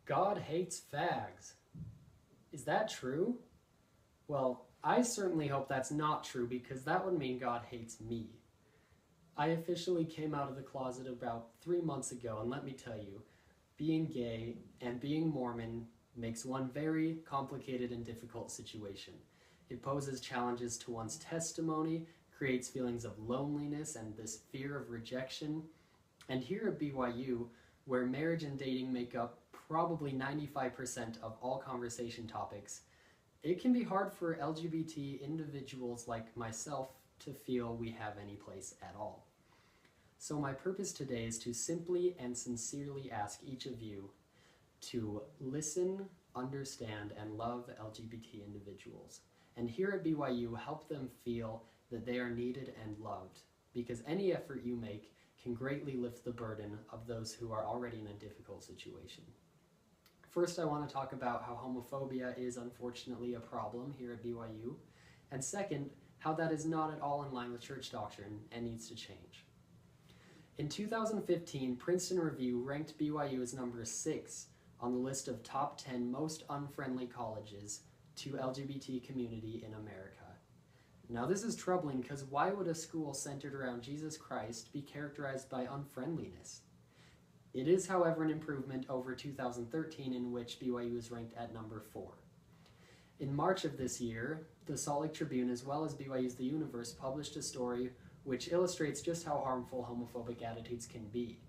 God hates fags. Is that true? Well, I certainly hope that's not true because that would mean God hates me. I officially came out of the closet about 3 months ago, and let me tell you, being gay and being Mormon makes one very complicated and difficult situation. It poses challenges to one's testimony, creates feelings of loneliness and this fear of rejection. And here at BYU, where marriage and dating make up probably 95% of all conversation topics, it can be hard for LGBT individuals like myself to feel we have any place at all. So my purpose today is to simply and sincerely ask each of you to listen, understand, and love LGBT individuals. And here at BYU, help them feel that they are needed and loved, because any effort you make can greatly lift the burden of those who are already in a difficult situation. First, I want to talk about how homophobia is unfortunately a problem here at BYU, and second, how that is not at all in line with church doctrine and needs to change. In 2015, Princeton Review ranked BYU as number 6 on the list of top 10 most unfriendly colleges to LGBT community in America. Now this is troubling because why would a school centered around Jesus Christ be characterized by unfriendliness? It is, however, an improvement over 2013, in which BYU was ranked at number 4. In March of this year, the Salt Lake Tribune, as well as BYU's The Universe, published a story which illustrates just how harmful homophobic attitudes can be.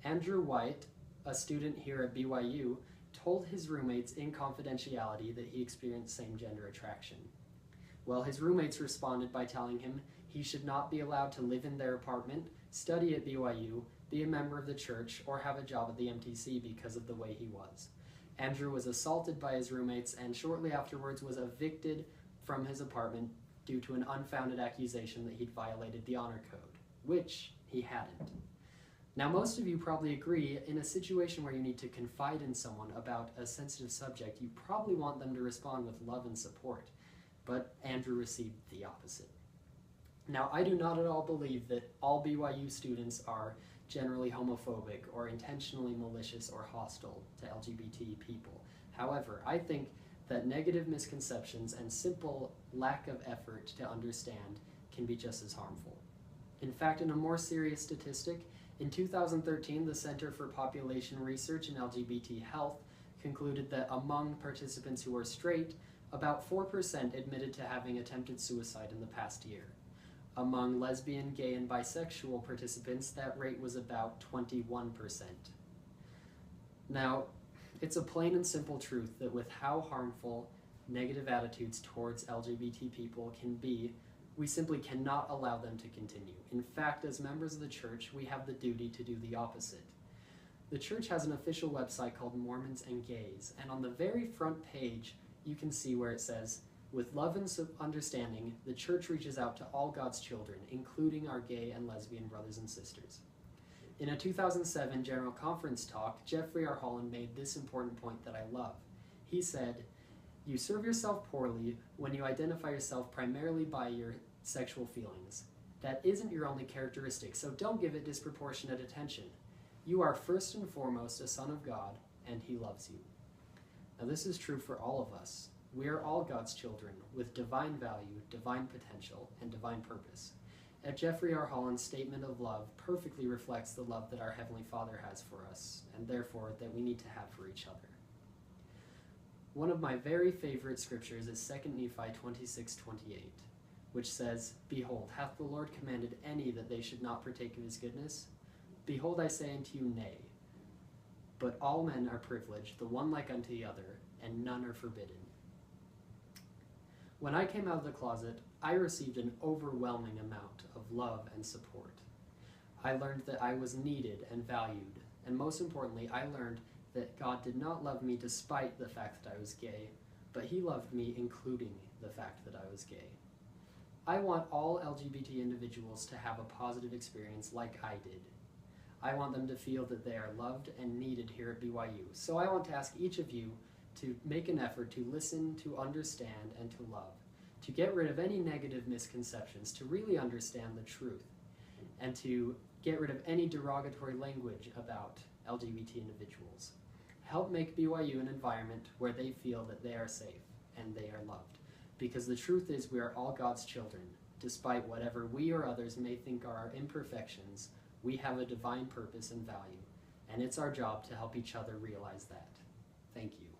Andrew White, a student here at BYU, told his roommates in confidentiality that he experienced same-gender attraction. Well, his roommates responded by telling him he should not be allowed to live in their apartment, study at BYU, be a member of the church, or have a job at the MTC because of the way he was. Andrew was assaulted by his roommates and shortly afterwards was evicted from his apartment due to an unfounded accusation that he'd violated the honor code, which he hadn't. Now, most of you probably agree, in a situation where you need to confide in someone about a sensitive subject, you probably want them to respond with love and support, but Andrew received the opposite. Now, I do not at all believe that all BYU students are generally homophobic or intentionally malicious or hostile to LGBT people. However, I think that negative misconceptions and simple lack of effort to understand can be just as harmful. In fact, in a more serious statistic, in 2013, the Center for Population Research in LGBT Health concluded that among participants who were straight, about 4% admitted to having attempted suicide in the past year. Among lesbian, gay, and bisexual participants, that rate was about 21%. Now, it's a plain and simple truth that with how harmful negative attitudes towards LGBT people can be, we simply cannot allow them to continue. In fact, as members of the church, we have the duty to do the opposite. The church has an official website called Mormons and Gays, and on the very front page, you can see where it says, "With love and understanding, the church reaches out to all God's children, including our gay and lesbian brothers and sisters." In a 2007 General Conference talk, Jeffrey R. Holland made this important point that I love. He said, "You serve yourself poorly when you identify yourself primarily by your sexual feelings. That isn't your only characteristic, so don't give it disproportionate attention. You are first and foremost a son of God, and He loves you." Now this is true for all of us. We are all God's children with divine value, divine potential, and divine purpose. And Jeffrey R. Holland's statement of love perfectly reflects the love that our Heavenly Father has for us, and therefore that we need to have for each other. One of my very favorite scriptures is 2 Nephi 26:28, which says, "Behold, hath the Lord commanded any that they should not partake of His goodness? Behold, I say unto you, nay. But all men are privileged, the one like unto the other, and none are forbidden." When I came out of the closet, I received an overwhelming amount of love and support. I learned that I was needed and valued, and most importantly, I learned that God did not love me despite the fact that I was gay, but He loved me including the fact that I was gay. I want all LGBT individuals to have a positive experience like I did. I want them to feel that they are loved and needed here at BYU. So I want to ask each of you to make an effort to listen, to understand, and to love, to get rid of any negative misconceptions, to really understand the truth, and to get rid of any derogatory language about LGBT individuals. Help make BYU an environment where they feel that they are safe and they are loved. Because the truth is, we are all God's children. Despite whatever we or others may think are our imperfections, we have a divine purpose and value, and it's our job to help each other realize that. Thank you.